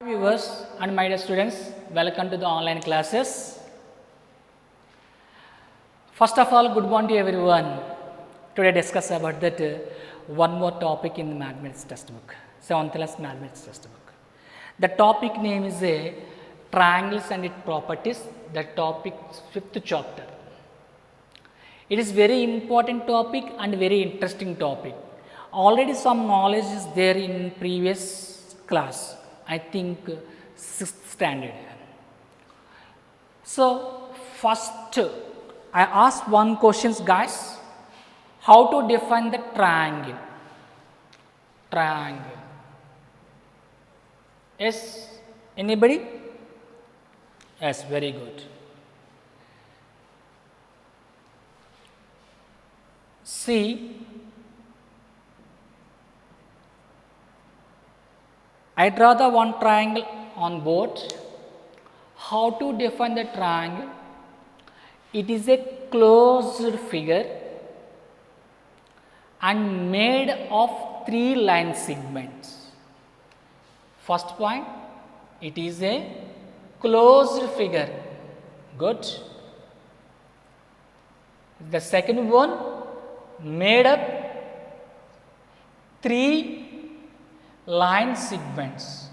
Viewers and my dear students, welcome to the online classes. First of all, good morning to everyone. Today discuss about that one more topic in the mathematics textbook, 7th class mathematics textbook. The topic name is triangles and its properties, the topic 5th chapter. It is very important topic and very interesting topic. Already some knowledge is there in previous class, I think 6th standard. So, first I ask one questions guys, how to define the triangle? Triangle. Yes, anybody? Yes, very good. See, I draw the one triangle on board. How to define the triangle? It is a closed figure and made of 3 line segments. First point, it is a closed figure. Good. The second one, made up 3 line segments.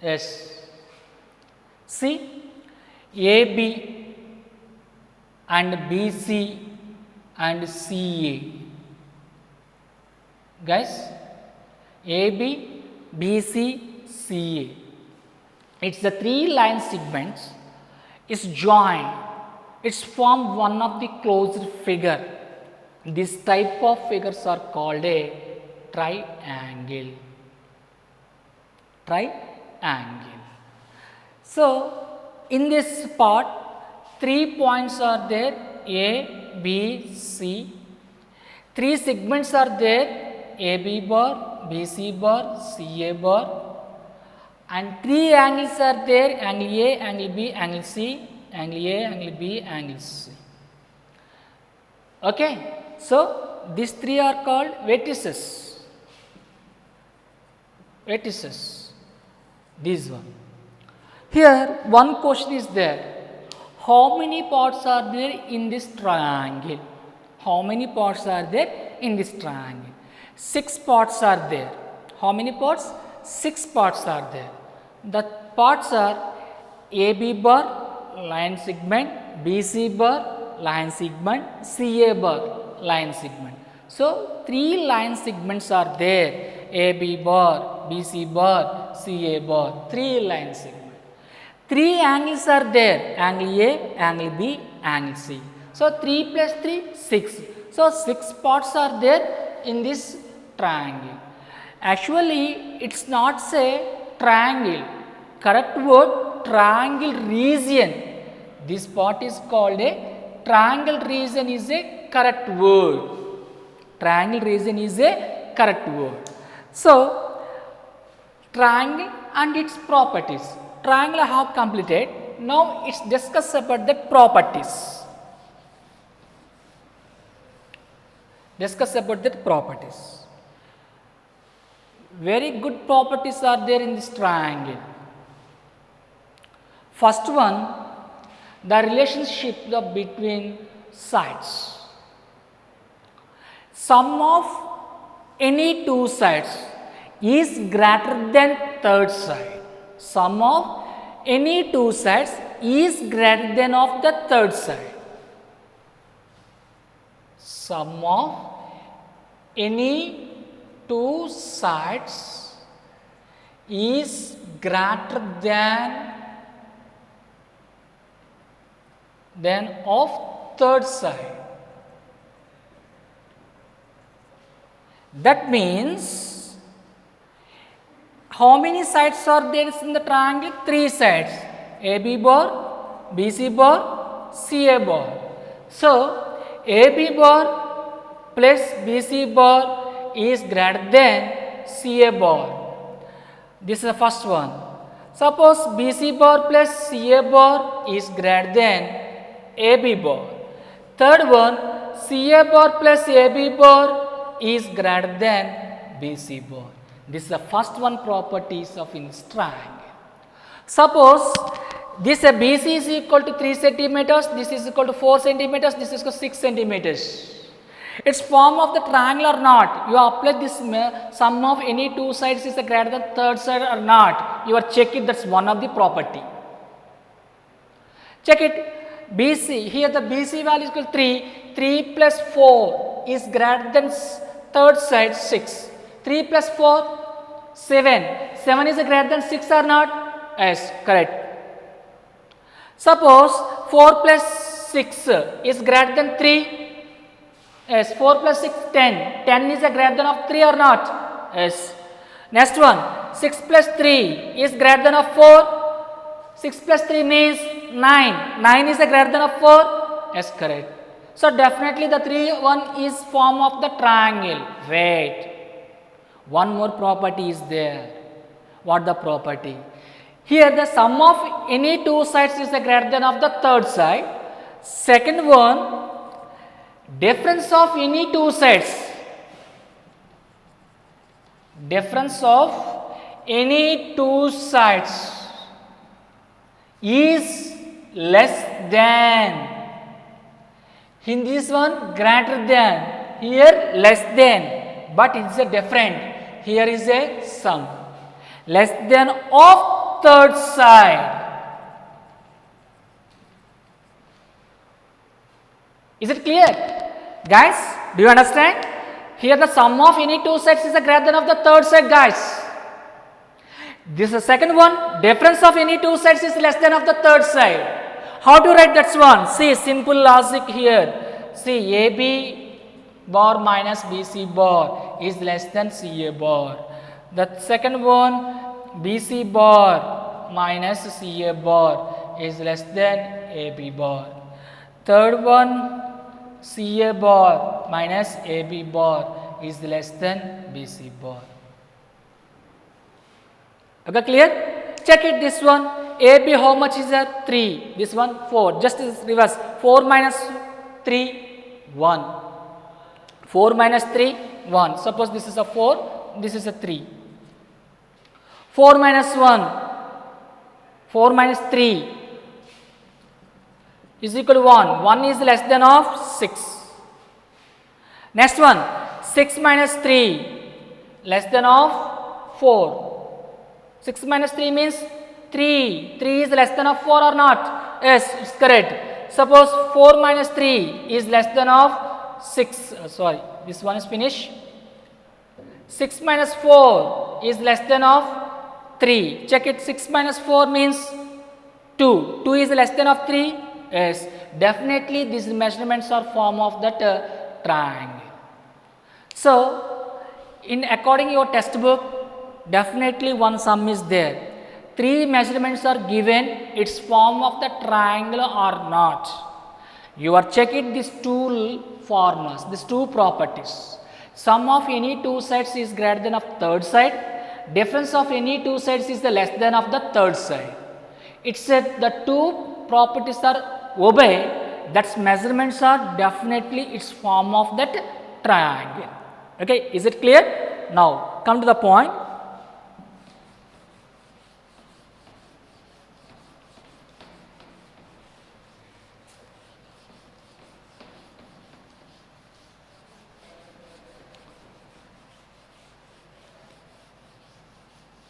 Yes. See, AB and BC and CA. Guys, AB, BC, CA. It's the 3 line segments is joined. It's form one of the closed figure. This type of figures are called a triangle. Triangle. So, in this part, 3 points are there, A, B, C. 3 segments are there, AB bar, BC bar, CA bar. And 3 angles are there, angle A, angle B, angle C, angle A, angle B, angle C. Okay. So, these 3 are called vertices. Vertices. This one. Here, one question is there. How many parts are there in this triangle? How many parts are there in this triangle? 6 parts are there. How many parts? 6 parts are there. The parts are AB bar, line segment, BC bar, line segment, CA bar, line segment. So, 3 line segments are there, AB bar, BC bar, CA bar, 3 line segments. 3 angles are there, angle A, angle B, angle C. So, 3 plus 3, 6. So, 6 parts are there in this triangle. Actually, it is not say triangle, correct word triangle region. This part is called a triangle region is a correct word. Triangle region is a correct word. So, triangle and its properties. Triangle I have completed. Now, it's discuss about the properties. Discuss about the properties. Very good properties are there in this triangle. First one, the relationship between sides. Sum of any 2 sides is greater than third side. Sum of any 2 sides is greater than of the third side. Sum of any 2 sides is greater than of third side. That means, how many sides are there in the triangle? 3 sides, AB bar, BC bar, CA bar. So, AB bar plus BC bar is greater than CA bar. This is the first one. Suppose BC bar plus CA bar is greater than AB bar. Third one, CA bar plus AB bar is greater than BC bar. This is the first one properties of in this triangle. Suppose this BC is equal to 3 centimeters, this is equal to 4 centimeters, this is equal to 6 centimeters. Its form of the triangle or not, you apply this sum of any two sides is greater than third side or not, you are checking that's one of the property. Check it, BC, here the BC value is equal to 3, 3 plus 4 is greater than third side 6, 3 plus 4, 7, 7 is greater than 6 or not? Yes, correct. Suppose 4 plus 6 is greater than 3. Yes, 4 plus 6, 10. 10 is a greater than of 3 or not? Yes. Next one, 6 plus 3 is greater than of 4. 6 plus 3 means 9. 9 is a greater than of 4? Yes, correct. So, definitely the 3 one is form of the triangle. Wait. One more property is there. What the property? Here the sum of any two sides is a greater than of the third side. Second one, difference of any two sides, difference of any two sides is less than. In this one greater than, here less than, but it is a different. Here is a sum, less than of third side. Is it clear? Guys, do you understand? Here the sum of any two sides is a greater than of the third side, guys. This is the second one, difference of any two sides is less than of the third side. How to write that one? See, simple logic here. See, AB bar minus BC bar is less than CA bar. The second one, BC bar minus CA bar is less than AB bar. Third one, CA bar minus AB bar is less than BC bar. Okay, clear? Check it, this one. AB how much is that? 3. This one 4. Just reverse. 4 minus 3, 1. 4 minus 3, 1. Suppose this is a 4, this is a 3. 4 minus 1, 4 minus 3 is equal to 1. 1 is less than of 6. Next one, 6 minus 3 less than of 4. 6 minus 3 means 3. 3 is less than of 4 or not? Yes, it's correct. Suppose 4 minus 3 is less than of 6. Sorry, this one is finished. 6 minus 4 is less than of 3. Check it, 6 minus 4 means 2. 2 is less than of 3. Yes, definitely these measurements are form of that triangle. So, in according your textbook, definitely one sum is there. 3 measurements are given, its form of the triangle or not. You are checking these two formulas, these two properties. Sum of any two sides is greater than of third side. Difference of any two sides is the less than of the third side. It said the two properties are obeyed, that measurements are definitely its form of that triangle. Okay, is it clear? Now come to the point.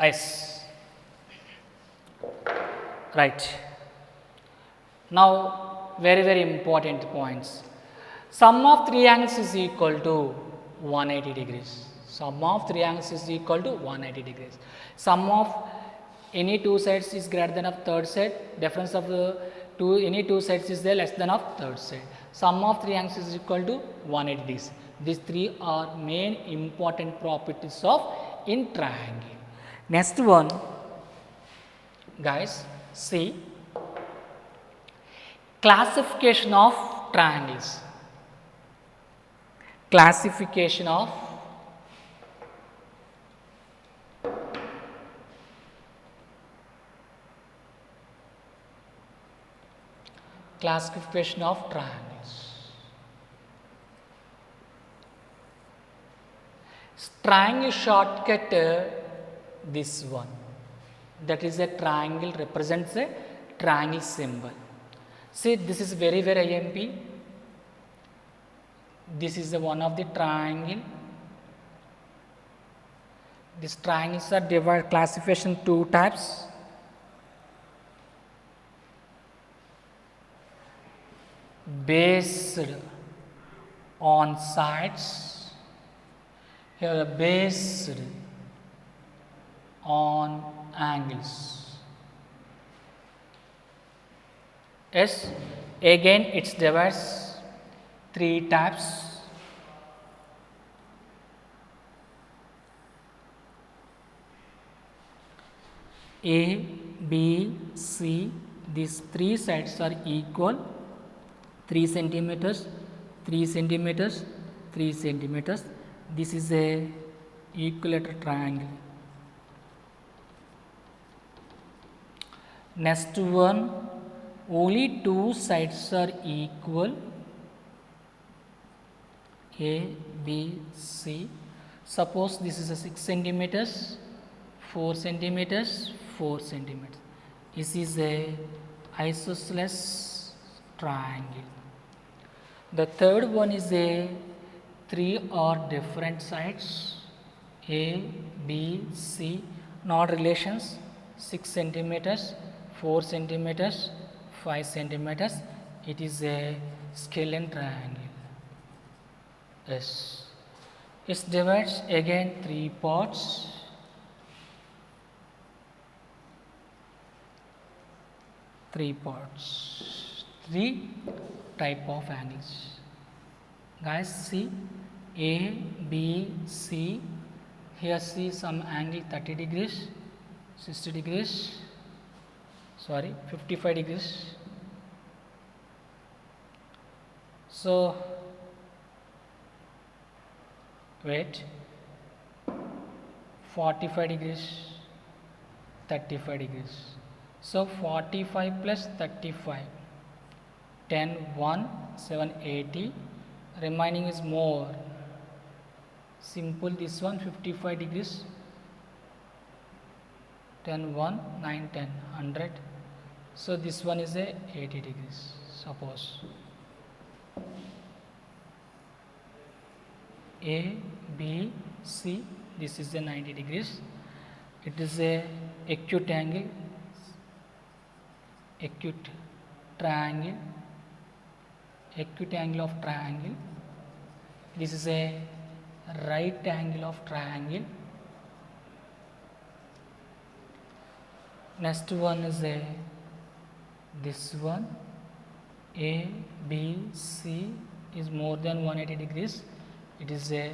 Yes, right. Now very important points. Sum of three angles is equal to 180 degrees. Sum of three angles is equal to 180 degrees. Sum of any two sides is greater than of third side. Difference of any two sides is there less than of third side. Sum of three angles is equal to 180 degrees. These three are main important properties of in triangle. Next one, guys, see classification of triangles. Classification of triangles. triangle shortcut, this one, that is a triangle, represents a triangle symbol. See, this is very IMP. This is the one of the triangle. These triangles are divided classification two types. Based on sides, here based on angles. Yes, again it divides three types. A, B, C, these three sides are equal, 3 centimeters, 3 centimeters, 3 centimeters. This is a equilateral triangle. Next one, only two sides are equal, A, B, C. Suppose this is a 6 centimeters, 4 centimeters, 4 centimeters. This is a isosceles triangle. The third one is a 3 or different sides, A, B, C, not relations, 6 centimeters, 4 centimeters, 5 centimeters. It is a scalene triangle. Yes. It divides again three parts. Three type of angles. Guys, see A, B, C. Here see some angle 30 degrees, 60 degrees, 55 degrees. So wait, 45 degrees, 35 degrees. So 45 plus 35, 10, 1, 7, 80, remaining is more. Simple, this one 55 degrees, 10, 1, 9, 10, 100. So this one is a 80 degrees, suppose. A, B, C, this is a 90 degrees. It is a acute angle, acute triangle, acute angle of triangle. This is a right angle of triangle. Next one is a this one, A, B, C is more than 180 degrees. It is a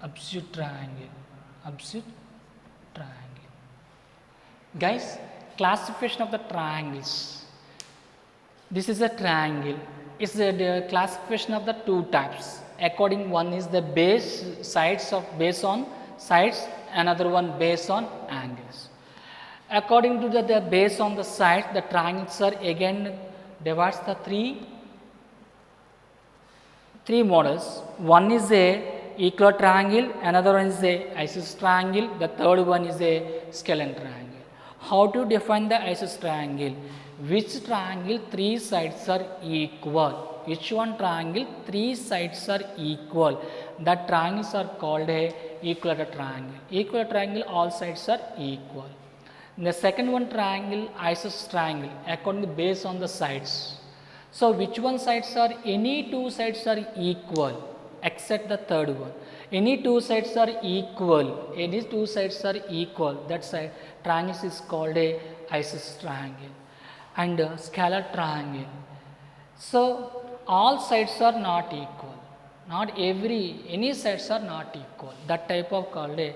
obtuse triangle, obtuse triangle. Guys, classification of the triangles. This is a triangle. It's the classification of the two types. According, one is the base sides of based on sides, another one based on angles. According to the based on the sides, the triangles are again divides the three models. One is a equilateral triangle, another one is a isosceles triangle, the third one is a scalene triangle. How to define the isosceles triangle? Which triangle three sides are equal? Which one triangle three sides are equal? That triangles are called a equilateral triangle. Equilateral triangle, all sides are equal. The second one triangle, isosceles triangle, according to based on the sides. So which one sides are, any two sides are equal except the third one. Any two sides are equal, any two sides are equal, that side triangle is called a isosceles triangle. And scalar triangle. So all sides are not equal, not any sides are not equal. That type of called a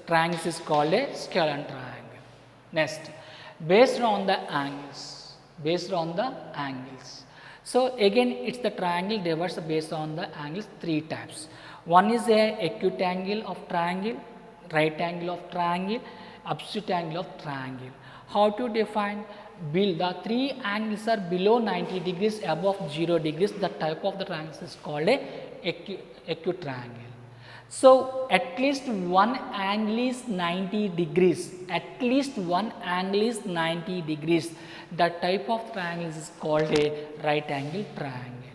triangle is called a scalar triangle. Next, based on the angles, based on the angles. So again, it's the triangle divides based on the angles, three types. One is a acute angle of triangle, right angle of triangle, obtuse angle of triangle. How to define? The three angles are below 90 degrees, above 0 degrees. The type of the triangle is called a acute triangle. So, at least one angle is 90 degrees, at least one angle is 90 degrees. That type of triangle is called a right angle triangle.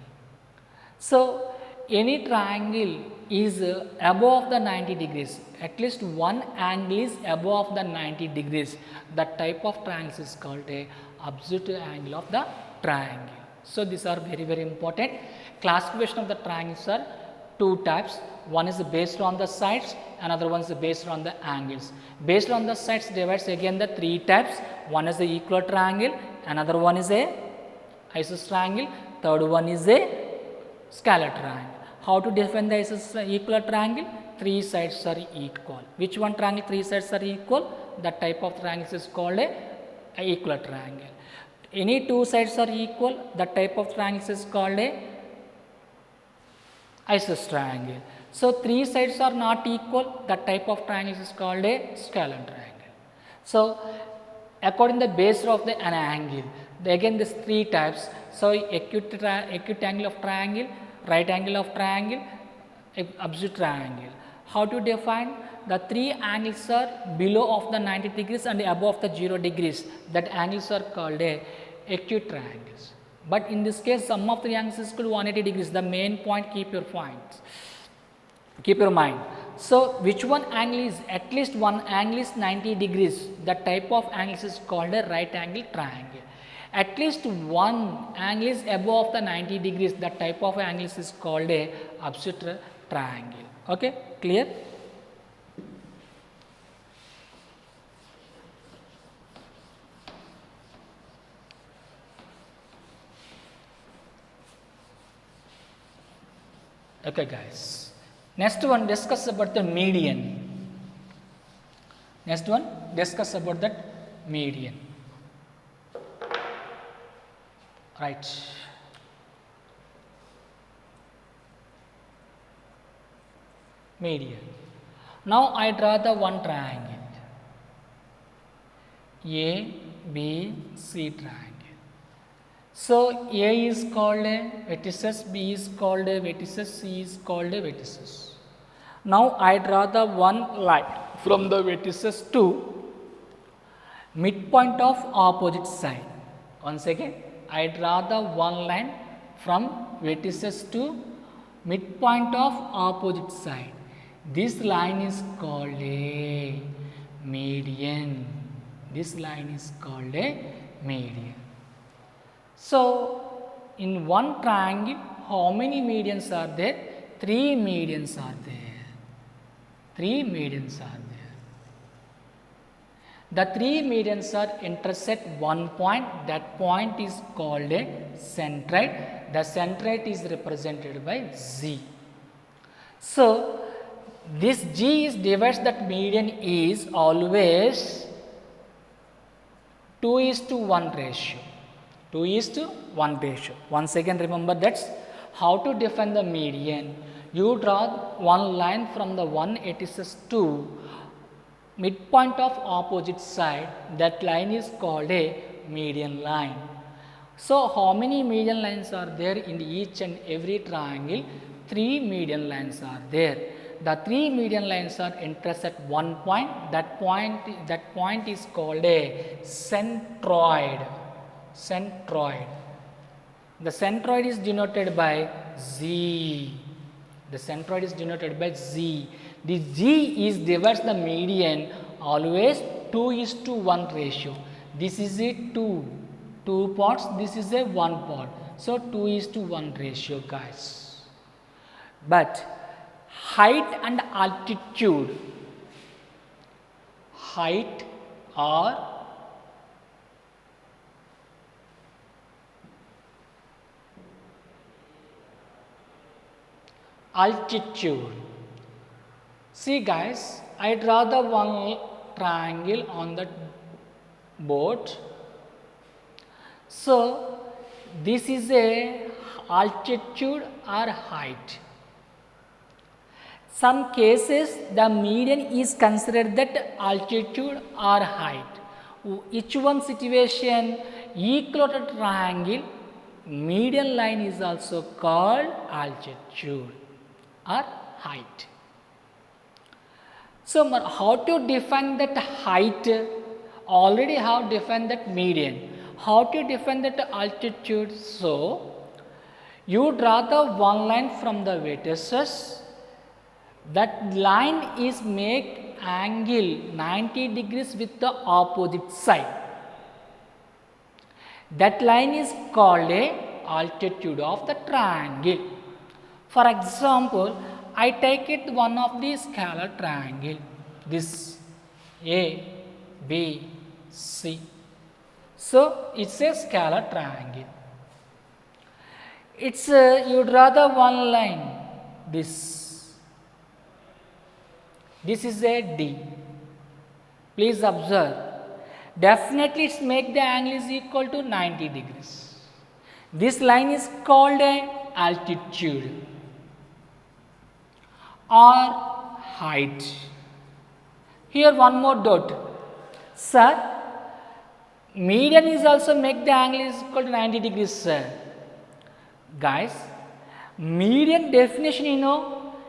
So, any triangle is above the 90 degrees, at least one angle is above the 90 degrees. That type of triangle is called a absolute angle of the triangle. So, these are very important. Classification of the triangles are two types. One is based on the sides, another one is based on the angles. Based on the sides divides again the three types. One is the equilateral triangle, another one is a isosceles triangle, third one is a scalar triangle. How to define the equilateral triangle? Three sides are equal. Which one triangle three sides are equal? That type of triangle is called a equilateral triangle. Any two sides are equal, that type of triangle is called a isosceles triangle. So, three sides are not equal, that type of triangle is called a scalar triangle. So, according to the base of an angle, again these three types. So, acute angle of triangle, right angle of triangle, absolute triangle. How to define? The three angles are below of the 90 degrees and above the 0 degrees. That angles are called a acute triangles. But in this case, sum of the angles is equal to 180 degrees. The main point, keep your points. Keep your mind. So, which one angle is at least one angle is 90 degrees. That type of angle is called a right angle triangle. At least one angle is above the 90 degrees. That type of angle is called a absolute triangle. Okay, clear? Okay, guys. Next one, discuss about the median. Next one, discuss about that median. Right. Median. Now, I draw the one triangle. A, B, C triangle. So, A is called a vertices, B is called a vertices, C is called a vertices. Now, I draw the one line from the vertices to midpoint of opposite side. Once again, I draw the one line from vertices to midpoint of opposite side. This line is called a median. This line is called a median. So, in one triangle, how many medians are there? Three medians are there. Three medians are there. The three medians are intersect one point. That point is called a centroid. The centroid is represented by Z. So, this G is divides that median is always 2:1 ratio. 2:1 ratio. Once again, remember that's how to define the median. You draw one line from the one vertices to midpoint of opposite side. That line is called a median line. So, how many median lines are there in each and every triangle? Three median lines are there. The three median lines are intersect one point. That point is called a centroid. Centroid. The centroid is denoted by Z. The centroid is denoted by Z. The Z is divides the median always 2:1 ratio. This is a two parts. This is a one part. So 2:1 ratio, guys. But height and altitude, height or altitude. See, guys, I draw the one triangle on the board. So, this is a altitude or height. Some cases the median is considered that altitude or height. Each one situation, equilateral triangle, median line is also called altitude or height. So, how to define that height? Already have defined that median. How to define that altitude? So, you draw the one line from the vertices. That line is make angle 90 degrees with the opposite side. That line is called a altitude of the triangle. For example, I take it one of the scalar triangle, this A, B, C. So, it is a scalar triangle. It's you draw the one line, this is a D. Please observe, definitely it's make the angle is equal to 90 degrees. This line is called a altitude or height. Here one more dot. Sir, median is also make the angle is equal to 90 degrees, sir. Guys, median definition,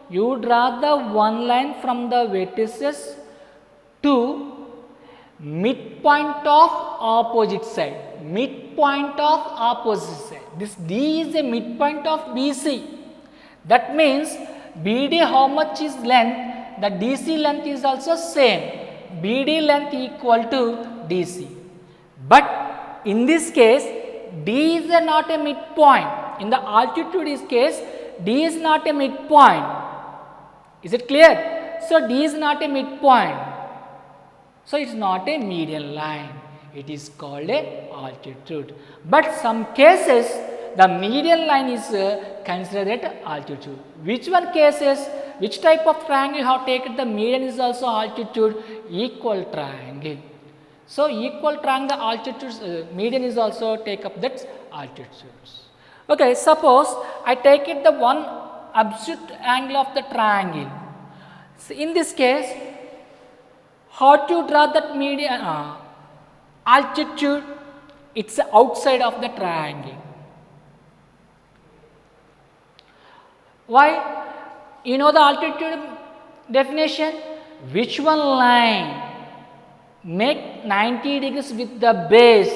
you draw the one line from the vertices to midpoint of opposite side. Midpoint of opposite side. This D is a midpoint of BC. That means BD how much is length? The DC length is also same. BD length equal to DC. But in this case, D is not a midpoint. In the altitude case, D is not a midpoint. Is it clear? So, D is not a midpoint. So, it is not a median line. It is called a altitude. But some cases, the median line is considered altitude. Which one cases? Which type of triangle you have taken the median is also altitude? Equal triangle. So, equal triangle altitudes, median is also take up that altitudes. Okay, suppose I take it the one absolute angle of the triangle. So, in this case, how to draw that median altitude? It's outside of the triangle. Why? You know the altitude definition? Which one line make 90 degrees with the base?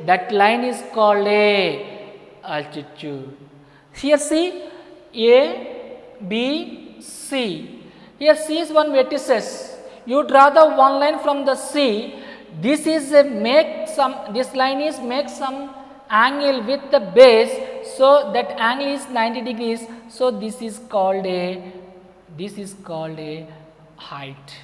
That line is called a altitude. Here see A, B, C. Here C is one vertices. You draw the one line from the C. This is a this line is make some angle with the base. So that angle is 90 degrees. So this is called a height.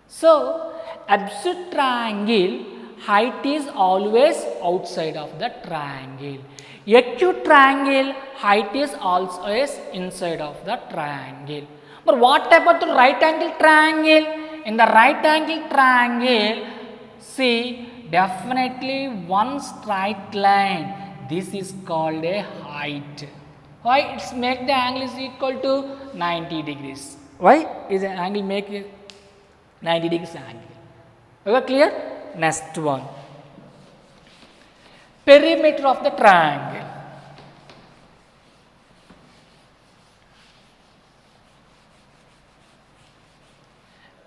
So absolute triangle height is always outside of the triangle. Acute triangle height is always inside of the triangle. But what about the right angle triangle? In the right angle triangle, see definitely one straight line. This is called a height. Why? It's make the angle is equal to 90 degrees. Why is an angle make 90 degrees angle? Okay, clear? Next one. Perimeter of the triangle.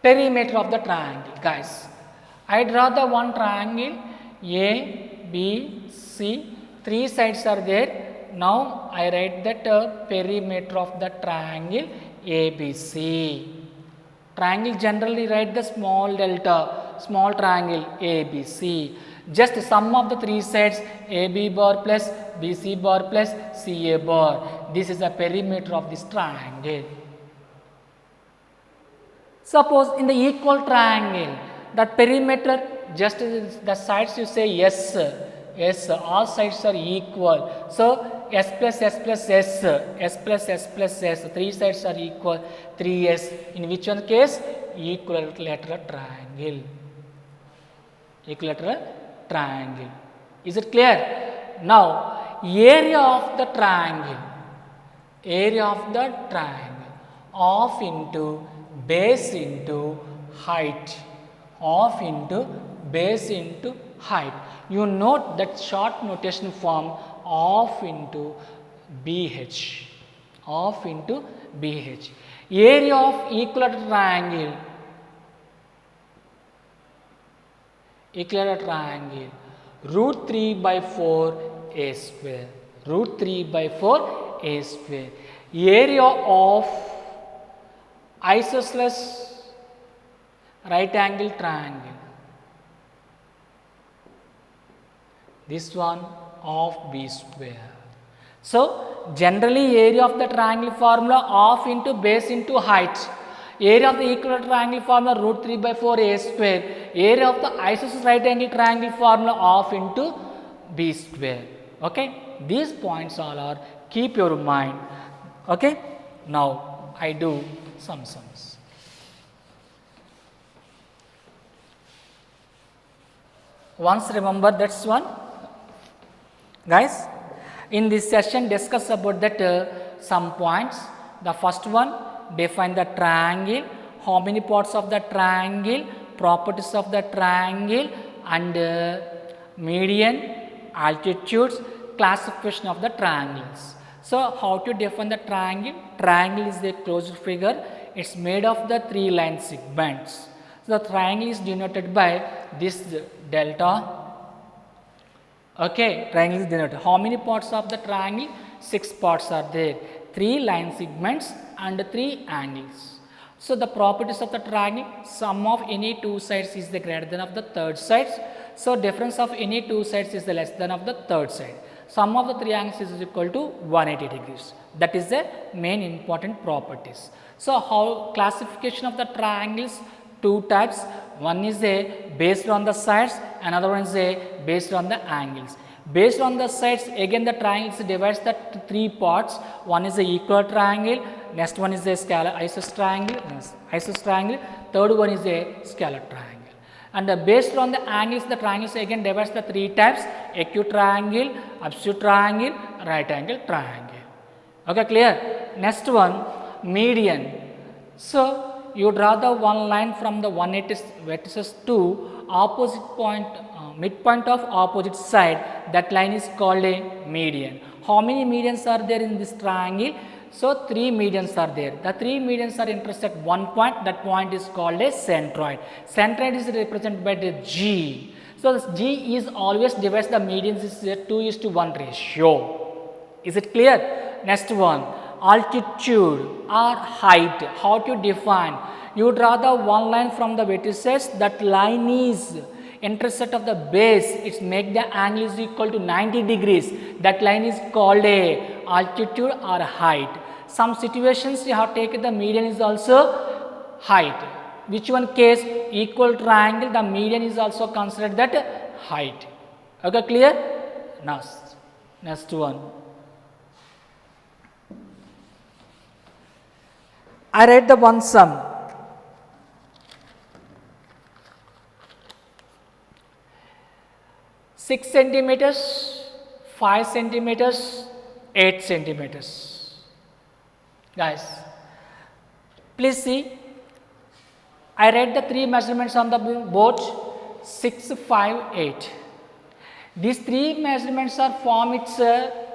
Perimeter of the triangle, guys. I draw the one triangle A, B, C. Three sides are there. Now I write that perimeter of the triangle ABC. Triangle generally write the small delta, small triangle ABC. Just sum of the three sides AB bar plus BC bar plus CA bar. This is the perimeter of this triangle. Suppose in the equal triangle, that perimeter, just the sides you say yes, yes, all sides are equal. So S plus S plus S, S plus S plus S, three sides are equal, 3S. In which one case? Equilateral triangle. Equilateral triangle. Is it clear? Now, area of the triangle, half into base into height, half into base into height. You note that short notation form half into BH, half into BH. Area of equilateral triangle. Equilateral triangle. Root 3 by 4 a square. Root 3 by 4 a square. Area of isosceles right angle triangle. This one of b square. So, generally area of the triangle formula half into base into height. Area of the equilateral triangle formula root 3 by 4 a square. Area of the isosceles right angle triangle formula half into b square. Okay. These points all are keep your mind. Okay. Now, I do some sums. Once remember that's one. Guys, in this session discuss about that some points. The first one, define the triangle, how many parts of the triangle, properties of the triangle, and median, altitudes, classification of the triangles. So, how to define the triangle? Triangle is a closed figure. It is made of the 3 line segments. So, the triangle is denoted by this delta. Okay, triangle is denoted. How many parts of the triangle? 6 parts are there. 3 line segments and 3 angles. So, the properties of the triangle, sum of any 2 sides is the greater than of the third sides. So, difference of any 2 sides is the less than of the third side. Sum of the 3 angles is equal to 180 degrees. That is the main important properties. So, how classification of the triangles? 2 types. One is a based on the sides, another one is a based on the angles. Based on the sides, again the triangles divides the 3 parts. One is a equal triangle, next one is a scalar isosceles triangle, third one is a scalar triangle. And based on the angles, the triangles again divides the 3 types: acute triangle, obtuse triangle, right angle triangle. Okay, clear? Next one, median. So, you draw the one line from the one vertices to opposite point, midpoint of opposite side. That line is called a median. How many medians are there in this triangle? So, 3 medians are there. The 3 medians are intersect one point. That point is called a centroid. Centroid is represented by the G. So, this G is always divides the medians is a 2:1 ratio. Is it clear? Next one, altitude or height. How to define? You draw the one line from the vertices. That line is intersect of the base. It's make the angle is equal to 90 degrees. That line is called a altitude or height. Some situations you have taken the median is also height. Which one case? Equal triangle, the median is also considered that height. Okay, clear? Next one. I write the one sum. Six centimeters, 5 centimeters, 8 centimeters. Guys, please see. I write the 3 measurements on the board: 6, 5, 8. These 3 measurements are form its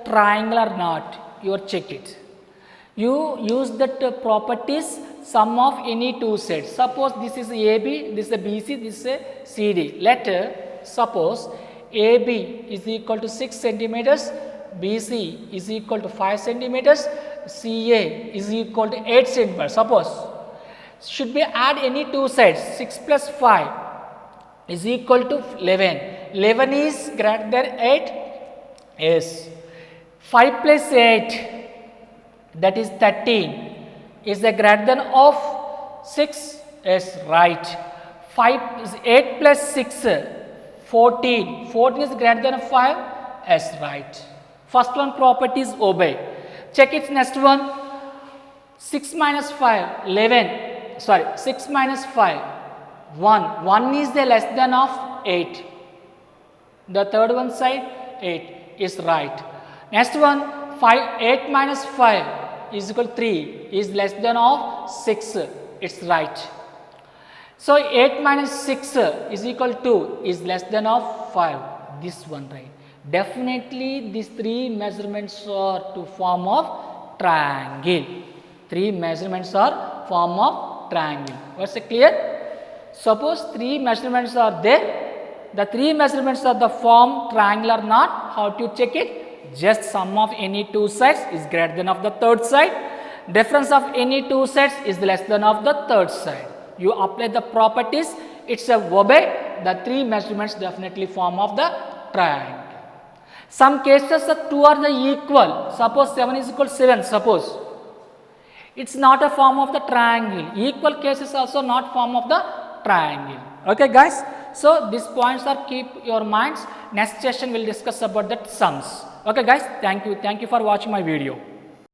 triangle or not. You check it. You use that properties, sum of any 2 sides. Suppose this is AB, this is BC, this is CD. Let suppose AB is equal to 6 centimeters, BC is equal to 5 centimeters, CA is equal to 8 centimeters. Suppose should be add any 2 sides. 6 plus 5 is equal to 11. 11 is greater than 8. Yes. 5 plus 8, that is 13, is the greater than of 6. Yes, right. 5 is 8 plus 6, 14. 14 is greater than 5. Yes, right. First one property is obey. Check its next one. 6 minus 5, 11. Sorry, 6 minus 5, 1. 1 is the less than of 8. The third one side, 8 is right. Next one, 8 minus 5 is equal to 3 is less than of 6. It's right. So, 8 minus 6 is equal to is less than of 5. This one right. Definitely these 3 measurements are to form of triangle. 3 measurements are form of triangle. Was it clear? Suppose 3 measurements are there. The 3 measurements of the form triangle or not. How to check it? Just sum of any two sides is greater than of the third side. Difference of any two sides is less than of the third side. You apply the properties. It's a obey. The 3 measurements definitely form of the triangle. Some cases the 2 are the equal. Suppose 7 is equal to 7. Suppose. It's not a form of the triangle. Equal cases also not form of the triangle. Okay guys. So these points are keep your minds. Next session we will discuss about that sums. Okay guys. Thank you. Thank you for watching my video.